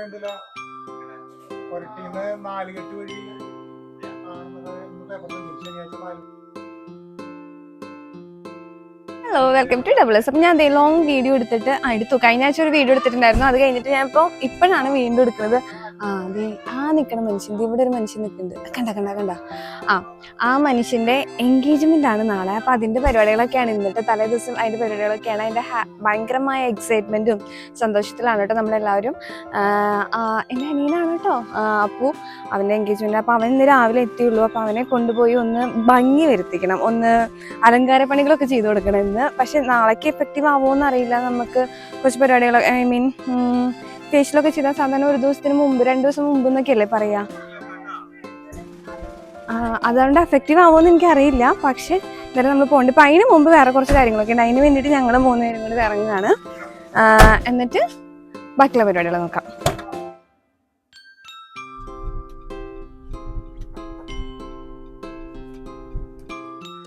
പറയണ്ടില്ല. ഒരു ടീം 4 കെട്ട് വഴി ശനിയാഴ്ച 4. Hello, welcome to double S. അപ്പം ഞാൻ ലോങ് വീഡിയോ എടുത്തു. കഴിഞ്ഞ ആഴ്ച ഒരു വീഡിയോ എടുത്തിട്ടുണ്ടായിരുന്നു. അത് കഴിഞ്ഞിട്ട് ഞാൻ ഇപ്പോഴാണ് വീണ്ടും എടുക്കുന്നത്. അതെ, നിൽക്കണ മനുഷ്യൻ്റെ ഇവിടെ ഒരു മനുഷ്യൻ നിൽക്കുന്നുണ്ട്. കണ്ട ആ മനുഷ്യൻ്റെ എൻഗേജ്മെൻ്റ് ആണ് നാളെ. അപ്പം അതിൻ്റെ പരിപാടികളൊക്കെയാണ് ഇന്നത്തെ തലേ ദിവസം. അതിൻ്റെ പരിപാടികളൊക്കെയാണ്. അതിൻ്റെ ഭയങ്കരമായ എക്സൈറ്റ്മെൻറ്റും സന്തോഷത്തിലാണ് കേട്ടോ നമ്മളെല്ലാവരും. എൻ്റെ അനിയനാണ് കേട്ടോ അപ്പു, അവൻ്റെ എൻഗേജ്മെൻറ്റ്. അപ്പോൾ അവൻ ഇന്ന് രാവിലെ എത്തിയുള്ളൂ. അപ്പോൾ അവനെ കൊണ്ടുപോയി ഒന്ന് ഭംഗി വരുത്തിക്കണം, ഒന്ന് അലങ്കാര പണികളൊക്കെ ചെയ്തു കൊടുക്കണം ഇന്ന്. പക്ഷെ നാളേക്ക് എഫക്റ്റീവ് ആവുമോയെന്ന് അറിയില്ല. നമുക്ക് കുറച്ച് പരിപാടികൾ, ഫേഷ്യലൊക്കെ ചെയ്താൽ സാധാരണ ഒരു ദിവസത്തിന് മുമ്പ് 2 ദിവസം മുമ്പ് എന്നൊക്കെയല്ലേ പറയാ. അതുകൊണ്ട് എഫക്റ്റീവ് ആവുമെന്ന് എനിക്കറിയില്ല. പക്ഷെ ഇന്നലെ നമ്മൾ പോകണ്ട. ഇപ്പം അതിന് മുമ്പ് വേറെ കുറച്ച് കാര്യങ്ങളൊക്കെ ഉണ്ട്. അതിന് വേണ്ടിയിട്ട് ഞങ്ങൾ 3 പേരും കൂടി ഇറങ്ങുകയാണ്. എന്നിട്ട് ബാക്കിയുള്ള പരിപാടികൾ നോക്കാം.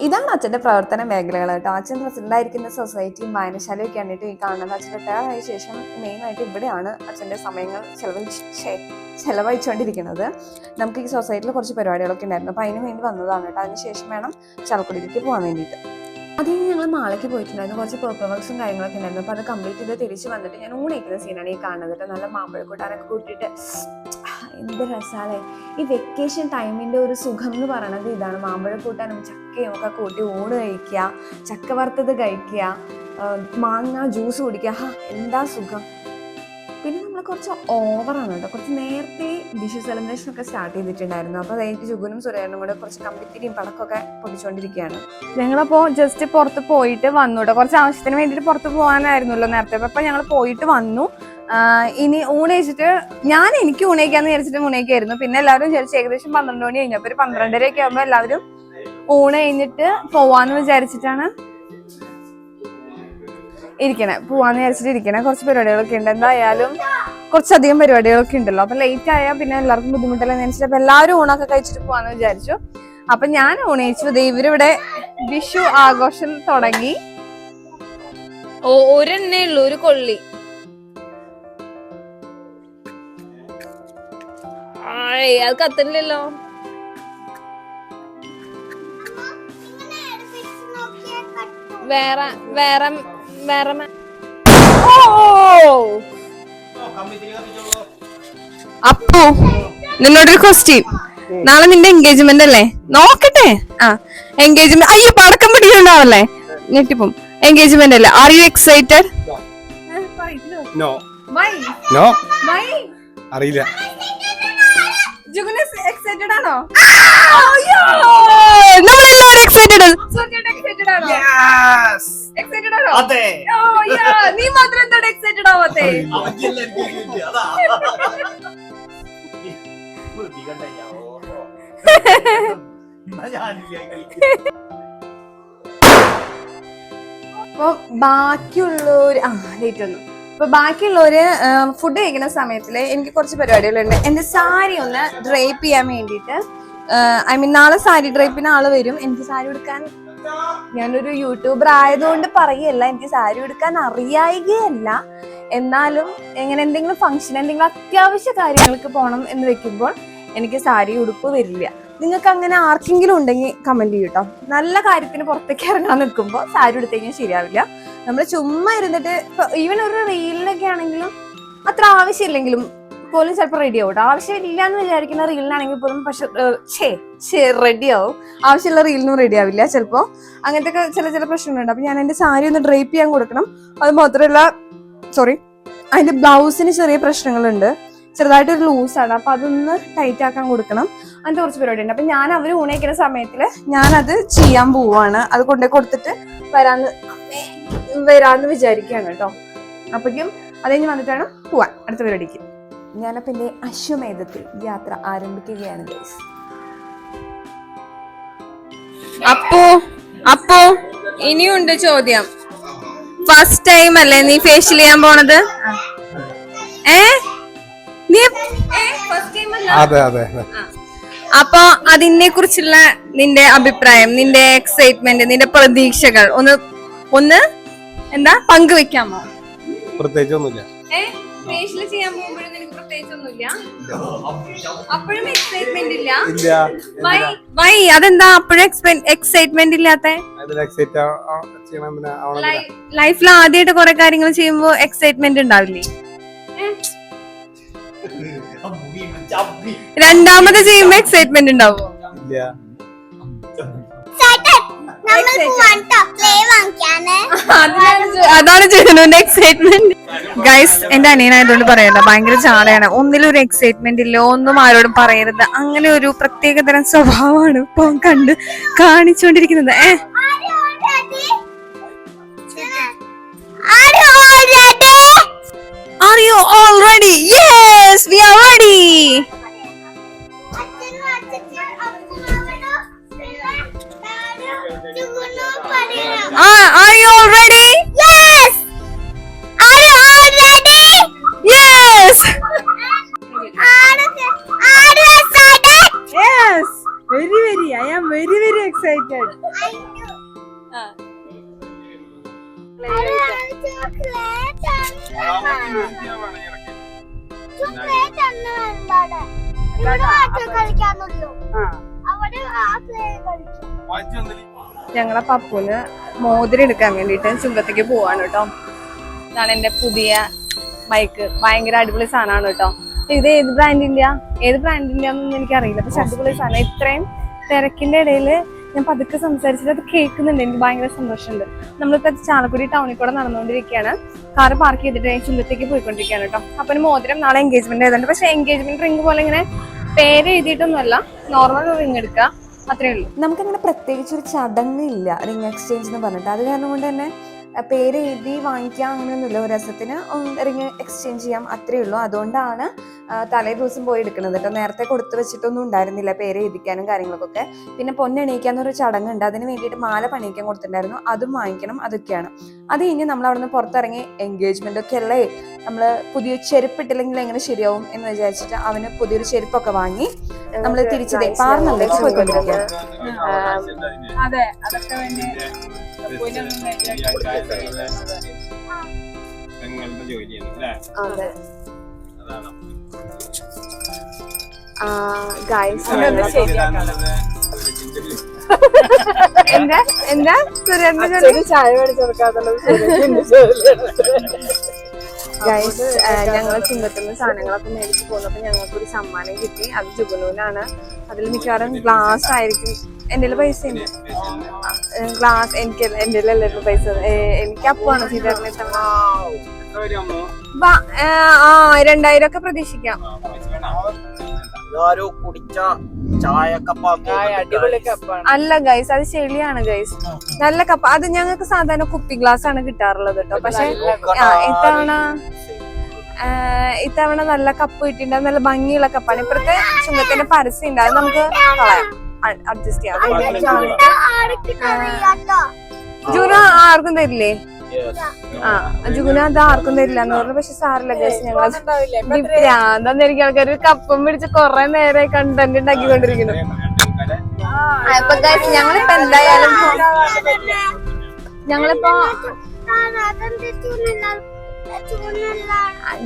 ഇതാണ് അച്ഛൻ്റെ പ്രവർത്തന മേഖലകൾ കേട്ടോ. അച്ഛൻ പ്രസിഡന്റായിരിക്കുന്ന സൊസൈറ്റിയും വായനശാലയൊക്കെയാണ് കേട്ടോ ഈ കാണുന്നത്. അച്ഛൻ റിട്ടയർ ആയ ശേഷം മെയിനായിട്ട് ഇവിടെയാണ് അച്ഛൻ്റെ സമയങ്ങൾ ചെലവഴിച്ചുകൊണ്ടിരിക്കുന്നത്. നമുക്ക് ഈ സൊസൈറ്റിയിൽ കുറച്ച് പരിപാടികളൊക്കെ ഉണ്ടായിരുന്നു. അപ്പോൾ അതിന് വേണ്ടി വന്നതാണ് കേട്ടോ. അതിനുശേഷം വേണം ചാലക്കുടിയിലേക്ക് പോകാൻ വേണ്ടിയിട്ട്. അതിന് ഞങ്ങൾ മാളയ്ക്ക് പോയിട്ടുണ്ടായിരുന്നു. കുറച്ച് പേപ്പർ വർക്ക്സും കാര്യങ്ങളൊക്കെ ഉണ്ടായിരുന്നു. അപ്പോൾ അത് കംപ്ലീറ്റ് ചെയ്ത് തിരിച്ച് വന്നിട്ട് ഞാൻ ഊണയിക്കുന്ന സീനാണ് ഈ കാണുന്നത് കേട്ടോ. നല്ല മാമ്പഴ കൂട്ടാനൊക്കെ കൂട്ടിയിട്ട് എന്ത് രസാലേ. ഈ വെക്കേഷൻ ടൈമിൻ്റെ ഒരു സുഖം എന്ന് പറയണത് ഇതാണ്. മാമ്പഴ കൂട്ടാനും ചക്കയും ഒക്കെ കൂട്ടി ഊണ് കഴിക്കുക, ചക്ക വറുത്തത് കഴിക്കുക, മാങ്ങ ജ്യൂസ് കുടിക്കുക. എന്താ സുഖം. പിന്നെ നമ്മൾ കുറച്ച് ഓവറാണ് കേട്ടോ. കുറച്ച് നേരത്തെ ഡിഷ് സെലിബ്രേഷൻ ഒക്കെ സ്റ്റാർട്ട് ചെയ്തിട്ടുണ്ടായിരുന്നു. അപ്പോൾ അതായത് ജുഗുനും സുരേനും കൂടെ കുറച്ച് കമ്പിത്തിരിയും പടക്കമൊക്കെ പൊടിച്ചുകൊണ്ടിരിക്കുകയാണ്. ഞങ്ങളപ്പോൾ ജസ്റ്റ് പുറത്ത് പോയിട്ട് വന്നു കേട്ടോ. കുറച്ച് ആവശ്യത്തിന് വേണ്ടിയിട്ട് പുറത്ത് പോകാനായിരുന്നല്ലോ നേരത്തെ. അപ്പോൾ ഞങ്ങൾ പോയിട്ട് വന്നു. ഇനി ഊണയിച്ചിട്ട് എനിക്ക് ഊണയിക്കാന്ന് വിചാരിച്ചിട്ട് ഊണയിക്കായിരുന്നു. പിന്നെ എല്ലാവരും വിചാരിച്ചു ഏകദേശം 12 മണി കഴിഞ്ഞപ്പോൾ ഒരു 12:30 ആകുമ്പോൾ എല്ലാവരും ഊണ് കഴിഞ്ഞിട്ട് പോവാന്ന് വിചാരിച്ചിട്ടാണ് പോവാന്ന് വിചാരിച്ചിട്ട് കുറച്ച് പരിപാടികളൊക്കെ ഉണ്ട്. എന്തായാലും കുറച്ചധികം പരിപാടികളൊക്കെ ഉണ്ടല്ലോ. അപ്പൊ ലേറ്റ് ആയാൽ പിന്നെ എല്ലാവർക്കും ബുദ്ധിമുട്ടല്ലെന്ന് വിചാരിച്ചിട്ട് അപ്പൊ എല്ലാവരും ഊണൊക്കെ കഴിച്ചിട്ട് പോവാന്ന് വിചാരിച്ചു. അപ്പൊ ഞാൻ ഊണയിച്ചു. ഇവരിവിടെ വിഷു ആഘോഷം തുടങ്ങി. ഒരെണ്ണേ ഉള്ളൂ, ഒരു കൊള്ളി. അത് കത്തണില്ലല്ലോ. വേറെ വേറെ വേറെ അപ്പോ നിന്നോടൊരു ക്വസ്റ്റ്യൻ. നാളെ നിന്റെ എൻഗേജ്മെന്റ് അല്ലേ? നോക്കട്ടെ. എൻഗേജ്മെന്റ്. അയ്യോ, പടക്കം പിടിക്കണ്ടാവല്ലേ, ഞെട്ടിപ്പും. എൻഗേജ്മെന്റ് അല്ലേ? Are you excited? അറിയില്ല. എക്സൈറ്റഡ് ആണോ? നമ്മളെല്ലാവരും എക്സൈറ്റഡ് ആണോ? എക്സൈറ്റഡ് ആണോ? നീ മാത്രം എന്താണ് എക്സൈറ്റഡ് ആവാത്തെ? അപ്പൊ ബാക്കിയുള്ളവര് ലേറ്റ് വന്നു. അപ്പൊ ബാക്കിയുള്ളവര് ഫുഡ് കഴിക്കുന്ന സമയത്തില് എനിക്ക് കുറച്ച് പരിപാടികളുണ്ട്. എന്റെ സാരി ഒന്ന് ഡ്രൈപ്പ് ചെയ്യാൻ വേണ്ടിയിട്ട്. നാളെ സാരി ഡ്രൈപ്പിന് ആള് വരും. എനിക്ക് സാരി ഉടുക്കാൻ, ഞാനൊരു യൂട്യൂബർ ആയതുകൊണ്ട് പറയല്ല, എനിക്ക് സാരി ഉടുക്കാൻ അറിയായികയല്ല. എന്നാലും എങ്ങനെ എന്തെങ്കിലും ഫംഗ്ഷൻ, എന്തെങ്കിലും അത്യാവശ്യ കാര്യങ്ങൾക്ക് പോകണം എന്ന് വെക്കുമ്പോൾ എനിക്ക് സാരി ഉടുപ്പ് വരില്ല. നിങ്ങൾക്ക് അങ്ങനെ ആർക്കെങ്കിലും ഉണ്ടെങ്കിൽ കമന്റ് ചെയ്യൂ കേട്ടോ. നല്ല കാര്യത്തിന് പുറത്തേക്ക് ഇറങ്ങാൻ നിൽക്കുമ്പോൾ സാരി ഉടുത്ത് കഴിഞ്ഞാൽ ശരിയാവില്ല. നമ്മൾ ചുമ്മാ ഇരുന്നിട്ട് ഈവൻ ഒരു റീലിനൊക്കെ ആണെങ്കിലും അത്ര ആവശ്യമില്ലെങ്കിലും പോലും ചിലപ്പോൾ റെഡി ആവും കേട്ടോ. ആവശ്യമില്ല എന്ന് വിചാരിക്കുന്ന റീലിനാണെങ്കിൽ പോലും പക്ഷെ റെഡി ആവും. ആവശ്യമുള്ള റീലിനും റെഡി ആവില്ല ചിലപ്പോൾ. അങ്ങനത്തെ ഒക്കെ ചില പ്രശ്നങ്ങളുണ്ട്. അപ്പൊ ഞാൻ എൻ്റെ സാരി ഒന്ന് ഡ്രൈപ്പ് ചെയ്യാൻ കൊടുക്കണം. അത് മാത്രമല്ല അതിന്റെ ബ്ലൗസിന് ചെറിയ പ്രശ്നങ്ങളുണ്ട്, ചെറുതായിട്ടൊരു ലൂസാണ്. അപ്പൊ അതൊന്ന് ടൈറ്റ് ആക്കാൻ കൊടുക്കണം. അങ്ങനത്തെ കുറച്ച് പരിപാടി ഉണ്ട്. അപ്പൊ ഞാൻ അവർ ഊണയിക്കുന്ന സമയത്തില് ഞാനത് ചെയ്യാൻ പോവാണ്. അത് കൊണ്ടുപോയി കൊടുത്തിട്ട് വരാന്ന് വിചാരിക്കുകയാണ് കേട്ടോ. അപ്പോഴേക്കും അത് കഴിഞ്ഞ് വന്നിട്ടാണ് പോവാൻ അടുത്ത പരിപാടിക്ക്. ഞാനപ്പോൾ എൻ്റെ അശ്വമേധത്തിൽ യാത്ര ആരംഭിക്കുകയാണ് ഗൈസ്. അപ്പോ ഇനിയുണ്ട് ചോദ്യം. ഫസ്റ്റ് ടൈം അല്ലേ നീ ഫേഷ്യൽ ചെയ്യാൻ പോണത്? അപ്പൊ അതിനെ കുറിച്ചുള്ള നിന്റെ അഭിപ്രായം, നിന്റെ എക്സൈറ്റ്മെന്റ്, നിന്റെ പ്രതീക്ഷകൾ ഒന്ന് എന്താ പങ്കുവെക്കാമോ? പ്രത്യേകിച്ചൊന്നുമില്ല. ഫേഷ്യൽ ചെയ്യാൻ പോകുമ്പോഴും നിനക്ക് പ്രത്യേകിച്ച് ഒന്നുമില്ല, അപ്പോഴും എക്സൈറ്റ്മെന്റ് ഇല്ല. ഇല്ല. വൈ അതെന്താ അപ്പോഴും എക്സൈറ്റ്മെന്റ് ഇല്ലാത്ത? ലൈഫിൽ ആദ്യമായിട്ട് കുറെ കാര്യങ്ങൾ ചെയ്യുമ്പോ എക്സൈറ്റ്മെന്റ് ഉണ്ടാവില്ലേ? രണ്ടാമത് ചെയ്യുമ്പോ എക്സൈറ്റ്മെന്റ് ഉണ്ടാവോ? അതാണ് ജുനുവിന്റെ എക്സൈറ്റ്മെന്റ്. ഗൈസ്, എന്റെ അനിയനായതുകൊണ്ട് പറയണ്ട, ഭയങ്കര ചാടയാണ്. ഒന്നിലും ഒരു എക്സൈറ്റ്മെന്റ് ഇല്ല, ഒന്നും ആരോടും പറയരുത്, അങ്ങനെ ഒരു പ്രത്യേകതരം സ്വഭാവമാണ് ഇപ്പൊ കാണിച്ചുകൊണ്ടിരിക്കുന്നത്. Are you all ready? Yes, we are ready. Are you all ready? Yes. Are you all ready? Yes. Are you excited? Yes. Very. I am very excited. ഞങ്ങളെ പപ്പുന് മോതിരം എടുക്കാൻ വേണ്ടിട്ട് ചുങ്കത്തേക്ക് പോവാണ് കേട്ടോ. ഇതാണ് എന്റെ പുതിയ ബൈക്ക്. ഭയങ്കര അടിപൊളി സാധനമാണ് കേട്ടോ. ഇത് ഏത് ബ്രാൻഡിന്റെ ഒന്നും എനിക്കറിയില്ല, പക്ഷെ അടിപൊളി സാധനം. ഇത്രയും തിരക്കിന്റെ ഇടയിൽ ഞാൻ പതുക്കെ സംസാരിച്ചിട്ട് അത് കേൾക്കുന്നുണ്ട്, എനിക്ക് ഭയങ്കര സന്തോഷമുണ്ട്. നമ്മളിപ്പോ ചാലക്കുടി ടൗണിൽ കൂടെ നടന്നുകൊണ്ടിരിക്കുകയാണ്. കാറ് പാർക്ക് ചെയ്തിട്ട് ചുങ്കത്തേക്ക് പോയിക്കൊണ്ടിരിക്കുകയാണ് കേട്ടോ. അപ്പൊ മോതിരം നാളെ എൻഗേജ്മെന്റ് ആയതുകൊണ്ട്, പക്ഷെ എൻഗേജ്മെന്റ് റിംഗ് പോലെ ഇങ്ങനെ പേര് എഴുതിയിട്ടൊന്നുമല്ല, നോർമൽ റിംഗ് എടുക്കുക, അത്രേ ഉള്ളൂ. നമുക്കങ്ങനെ പ്രത്യേകിച്ച് ഒരു ചടങ്ങില്ല റിംഗ് എക്സ്ചേഞ്ച് എന്ന് പറഞ്ഞിട്ട്. അത് കാരണം കൊണ്ട് തന്നെ പേര് എഴുതി വാങ്ങിക്കാം അങ്ങനെയൊന്നുമില്ല. ഒരു രസത്തിന് റിംഗ് എക്സ്ചേഞ്ച് ചെയ്യാം, അത്രേ ഉള്ളൂ. അതുകൊണ്ടാണ് തലേ ദിവസം പോയി എടുക്കുന്നത് കേട്ടോ. നേരത്തെ കൊടുത്തു വെച്ചിട്ടൊന്നും ഉണ്ടായിരുന്നില്ല പേര് എഴുതിക്കാനും കാര്യങ്ങൾക്കൊക്കെ. പിന്നെ പൊന്നെണീക്കാന്നൊരു ചടങ്ങുണ്ട്, അതിന് വേണ്ടിയിട്ട് മാല പണിയിക്കാൻ കൊടുത്തിട്ടുണ്ടായിരുന്നു, അതും വാങ്ങിക്കണം, അതൊക്കെയാണ്. അത് കഴിഞ്ഞ് നമ്മൾ അവിടെ നിന്ന് പുറത്തിറങ്ങി എൻഗേജ്മെന്റ് ഒക്കെ അല്ലേ, നമ്മൾ പുതിയ ചെരുപ്പിട്ടില്ലെങ്കിൽ എങ്ങനെ ശരിയാവും എന്ന് വിചാരിച്ചിട്ട് അവന് പുതിയൊരു ചെരുപ്പൊക്കെ വാങ്ങി നമ്മൾ തിരിച്ച് പാർന്നിലേക്ക് പോയിക്കൊണ്ടിരിക്കുകയാണ്. അതെ, അതൊക്കെ വേണ്ടി അതെ. ഗൈസ്, എന്താ ചായ മേടിച്ചെടുക്കാത്തുള്ളത്? ഗൈസ്, ഞങ്ങൾ ചുങ്കത്തുനിന്ന് സാധനങ്ങളൊക്കെ മേടിച്ച് പോന്നപ്പോ ഞങ്ങൾക്കൊരു സമ്മാനം കിട്ടി. അത് ജുഗുനൂനാണ്. അതിൽ മിക്കവാറും ഗ്ലാസ് ആയിരിക്കും. എന്റെ പൈസ ഉണ്ട്, ഗ്ലാസ് എനിക്ക് എന്റെ എല്ലാവരും പൈസ. എനിക്ക് അപ്പാണ് സീതാറിനെ 2000 ഒക്കെ പ്രതീക്ഷിക്കാം. അല്ല ഗൈസ്, അത് ചെളിയാണ് ഗൈസ്, നല്ല കപ്പ. അത് ഞങ്ങൾക്ക് സാധാരണ കുപ്പി ഗ്ലാസ് ആണ് കിട്ടാറുള്ളത് കേട്ടോ. പക്ഷെ ഇത്തവണ നല്ല കപ്പ് കിട്ടിയിട്ടുണ്ടാവും, നല്ല ഭംഗിയുള്ള കപ്പാണ്. ഇപ്പഴത്തെ ചുങ്കത്തിന്റെ പരസ്യം ഉണ്ട്, അത് നമുക്ക് കളയാം, അഡ്ജസ്റ്റ് ചെയ്യാം. ജുന ആർക്കും തരില്ലേ? ജുഗുന അത് ആർക്കും തരില്ല എന്ന് പറഞ്ഞു. പക്ഷെ സാറില്ല ഗൈസ്, ഞങ്ങൾ ഭ്രാന്താന്നിരിക്കും. ആൾക്കാർ കപ്പം പിടിച്ച് കൊറേ നേരമായി കണ്ടന്റ് ഉണ്ടാക്കിക്കൊണ്ടിരിക്കുന്നു. അപ്പൊ ഗൈസ്, ഞങ്ങളിപ്പോ എന്തായാലും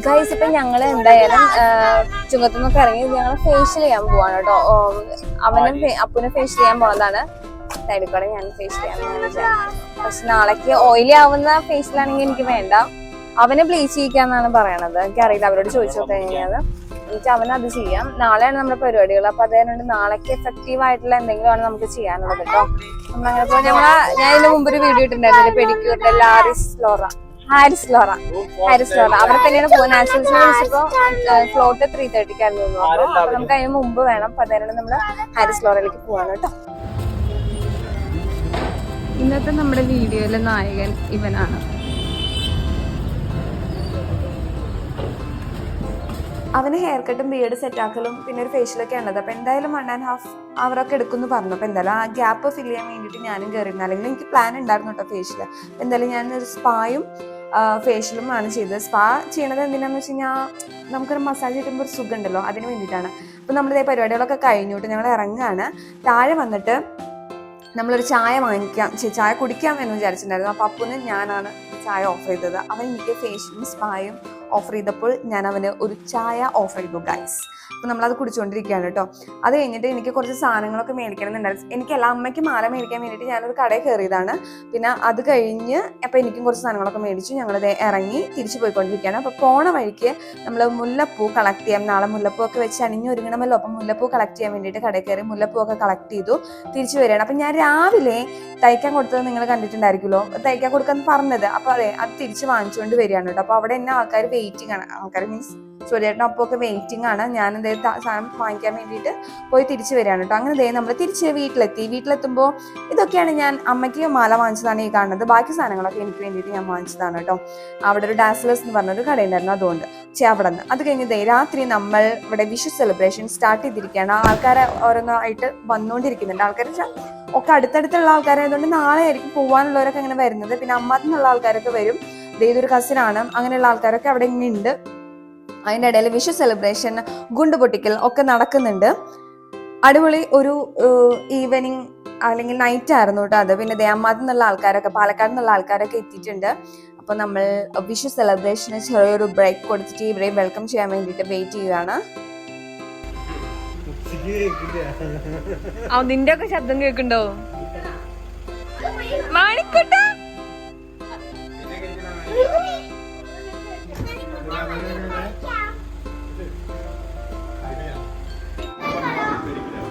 ഗൈസ് ഇപ്പൊ ഞങ്ങള് എന്തായാലും ചുങ്കത്തുനിന്നൊക്കെ ഇറങ്ങി ഞങ്ങൾ ഫേഷ്യൽ ചെയ്യാൻ പോവാണ് കേട്ടോ. അപ്പുനെ ഫേഷ്യൽ ചെയ്യാൻ പോണതാണ്. സൈഡിൽ ഞാൻ ഫേഷ്യൽ ചെയ്യാൻ വിചാരിച്ചു. പക്ഷെ നാളേക്ക് ഓയിലി ആവുന്ന ഫേഷ്യലാണെങ്കിൽ എനിക്ക് വേണ്ട, അവനെ ബ്ലീച്ച് ചെയ്യിക്കാന്നാണ് പറയണത്. എനിക്കറിയില്ല, അവരോട് ചോദിച്ചു കഴിഞ്ഞാൽ എനിക്ക് അവനത് ചെയ്യാം. നാളെയാണ് നമ്മുടെ പരിപാടികൾ. അപ്പൊ അതുകൊണ്ട് നാളേക്ക് എഫക്റ്റീവ് ആയിട്ടുള്ള എന്തെങ്കിലുമാണ് നമുക്ക് ചെയ്യാനുള്ളത് കേട്ടോ. നമ്മളങ്ങനെ പോയി ഞാൻ ഇതിന് മുമ്പ് ഒരു വീഡിയോ ഇട്ടുണ്ടായിരുന്നില്ല, പെഡിക്യൂറിന്റെ ഹാരിസ് ലോറ അവിടെ തന്നെയാണ് പോകുന്നത്. നാച്ചുറൽസിനെ വിളിച്ചപ്പോ ഫ്ലോട്ട് 3:30 അപ്പൊ നമുക്ക് അതിന് മുമ്പ് വേണം. അപ്പൊ അതുകൊണ്ട് നമ്മള് ഹാരിസ് ലോറയിലേക്ക് പോവാണ് കേട്ടോ. ഇന്നത്തെ നമ്മുടെ വീഡിയോയിലെ നായകൻ ഇവനാണ്. അവന് ഹെയർ കട്ടും ബിയേഡ് സെറ്റാക്കലും പിന്നെ ഒരു ഫേഷ്യലൊക്കെ ഉള്ളത്. അപ്പൊ എന്തായാലും 1.5 അവറൊക്കെ എടുക്കുമെന്ന് പറഞ്ഞു. അപ്പൊ എന്തായാലും ആ ഗ്യാപ്പ് ഫില്ല് ചെയ്യാൻ വേണ്ടിയിട്ട് ഞാനും കയറിയിരുന്നു. അല്ലെങ്കിൽ എനിക്ക് പ്ലാൻ ഉണ്ടായിരുന്നു കേട്ടോ ഫേഷ്യൽ. എന്തായാലും ഞാനൊരു സ്പായും ഫേഷ്യലും ആണ് ചെയ്തത്. സ്പാ ചെയ്യണത് എന്തിനാന്ന് വെച്ച് കഴിഞ്ഞാൽ നമുക്കൊരു മസാജ് കിട്ടുമ്പോൾ ഒരു സുഖം ഉണ്ടല്ലോ, അതിന് വേണ്ടിയിട്ടാണ്. അപ്പൊ നമ്മളിതേ പരിപാടികളൊക്കെ കഴിഞ്ഞിട്ട് ഞങ്ങൾ ഇറങ്ങുകയാണ്. താഴെ വന്നിട്ട് നമ്മളൊരു ചായ ചായ കുടിക്കാം എന്ന് വിചാരിച്ചിട്ടുണ്ടായിരുന്നു. അപ്പൊ അപ്പൂന് ഞാനാണ് ചായ ഓഫർ ചെയ്തത്. അവൻ എനിക്ക് ഫേഷ്യലും സ്പായും ഓഫർ ചെയ്തപ്പോൾ ഞാൻ അവന് ഒരു ചായ ഓഫർ ചെയ്തു ഗൈസ്. അപ്പോൾ നമ്മളത് കുടിച്ചുകൊണ്ടിരിക്കുകയാണ് കേട്ടോ. അത് കഴിഞ്ഞിട്ട് എനിക്ക് കുറച്ച് സാധനങ്ങളൊക്കെ മേടിക്കണമെന്നുണ്ടായിരുന്നു. എനിക്കല്ല, അമ്മയ്ക്ക് മാല മേടിക്കാൻ വേണ്ടിയിട്ട് ഞാനൊരു കടയിൽ കയറിയതാണ്. പിന്നെ അത് കഴിഞ്ഞ് അപ്പോൾ എനിക്കും കുറച്ച് സാധനങ്ങളൊക്കെ മേടിച്ചു. ഞങ്ങളിത് ഇറങ്ങി തിരിച്ചു പോയിക്കൊണ്ടിരിക്കുകയാണ്. അപ്പോൾ പോണ വഴിക്ക് നമ്മൾ മുല്ലപ്പൂ കളക്ട് ചെയ്യാം, നാളെ മുല്ലപ്പൂ ഒക്കെ വെച്ച് അണിഞ്ഞൊരുങ്ങണമല്ലോ. അപ്പം മുല്ലപ്പൂ കളക്ട് ചെയ്യാൻ വേണ്ടിയിട്ട് കടയിൽ കയറി മുല്ലപ്പൂ ഒക്കെ കളക്ട് ചെയ്തു തിരിച്ചു വരികയാണ്. അപ്പം ഞാൻ രാവിലെ തയ്ക്കാൻ കൊടുത്തത് നിങ്ങൾ കണ്ടിട്ടുണ്ടായിരിക്കുമല്ലോ, തയ്ക്കാൻ കൊടുക്കാൻ പറഞ്ഞത്. അപ്പോൾ അതെ, അത് തിരിച്ച് വാങ്ങിച്ചുകൊണ്ട് വരികയാണ് കേട്ടോ. അപ്പോൾ അവിടെ എന്നെ ആൾക്കാർ വെയിറ്റിംഗ് ആണ്, ആൾക്കാർ മീൻസ് ചോദിച്ചേട്ടൻ ഒപ്പമൊക്കെ വെയിറ്റിംഗ് ആണ്. ഞാൻ സാധനം വാങ്ങിക്കാൻ വേണ്ടിയിട്ട് പോയി തിരിച്ചു വരികയാണ് കേട്ടോ. അങ്ങനെ നമ്മൾ തിരിച്ച് വീട്ടിലെത്തുമ്പോൾ ഇതൊക്കെയാണ് ഞാൻ അമ്മയ്ക്ക് മാല വാങ്ങിച്ചതാണ് ഈ കാണുന്നത്. ബാക്കി സാധനങ്ങളൊക്കെ എനിക്ക് വേണ്ടിയിട്ട് ഞാൻ വാങ്ങിച്ചതാണ് കേട്ടോ. അവിടെ ഒരു ഡാസ്ലേഴ്സ് എന്ന് പറഞ്ഞൊരു കടയുണ്ടായിരുന്നു, അതുകൊണ്ട് അവിടെ നിന്ന്. അത് കഴിഞ്ഞ് രാത്രി നമ്മൾ ഇവിടെ വിഷു സെലിബ്രേഷൻ സ്റ്റാർട്ട് ചെയ്തിരിക്കുകയാണ്. ആൾക്കാരെ ഓരോന്നായിട്ട് വന്നുകൊണ്ടിരിക്കുന്നുണ്ട്. ആൾക്കാർ ഒക്കെ അടുത്തടുത്തുള്ള ആൾക്കാരായതുകൊണ്ട് നാളെ ആയിരിക്കും പോകാനുള്ളവരൊക്കെ അങ്ങനെ വരുന്നത്. പിന്നെ അമ്മാത്തിനുള്ള ആൾക്കാരൊക്കെ വരും. ഇതൊരു കസിനാണ്, അങ്ങനെയുള്ള ആൾക്കാരൊക്കെ അവിടെ ഇങ്ങനെ ഉണ്ട്. അതിൻ്റെ ഇടയിൽ വിഷു സെലിബ്രേഷൻ, ഗുണ്ട് പൊട്ടിക്കൽ ഒക്കെ നടക്കുന്നുണ്ട്. അടിപൊളി ഒരു ഈവനിങ് അല്ലെങ്കിൽ നൈറ്റ് ആയിരുന്നു കേട്ടോ അത്. പിന്നെ ദേമാത്തിൽ നിന്നുള്ള ആൾക്കാരൊക്കെ, പാലക്കാട് നിന്നുള്ള ആൾക്കാരൊക്കെ എത്തിയിട്ടുണ്ട്. അപ്പോൾ നമ്മൾ വിഷു സെലിബ്രേഷന് ചെറിയൊരു ബ്രേക്ക് കൊടുത്തിട്ട് ഇവരെ വെൽക്കം ചെയ്യാൻ വേണ്ടിയിട്ട് വെയിറ്റ് ചെയ്യുകയാണ്. നിന്റെ ഒക്കെ ശബ്ദം കേൾക്കുന്നുണ്ടോ മാണിക്കുട്ട?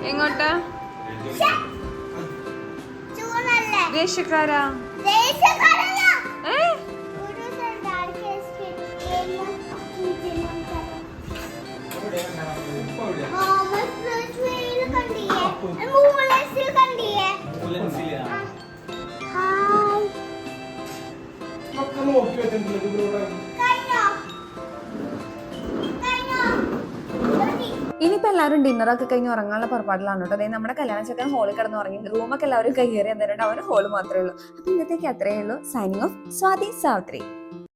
എങ്ങോട്ടാ? ദേശക്കാരാ? ഇനിയിപ്പോൾ എല്ലാവരും ഡിന്നറൊക്കെ കഴിഞ്ഞ് ഉറങ്ങാനുള്ള പുറപ്പാടിലാണ് കേട്ടോ. അതായത് നമ്മുടെ കല്യാണ ചെക്കൻ ഹോളിൽ കിടന്ന് ഉറങ്ങി, റൂമൊക്കെ എല്ലാവരും കയ്യേറി എന്നിട്ട് അവന് ഹോള് മാത്രമേ ഉള്ളൂ. അപ്പം ഇന്നത്തേക്ക് അത്രയേ ഉള്ളൂ. Signing off, Swathi Savitri.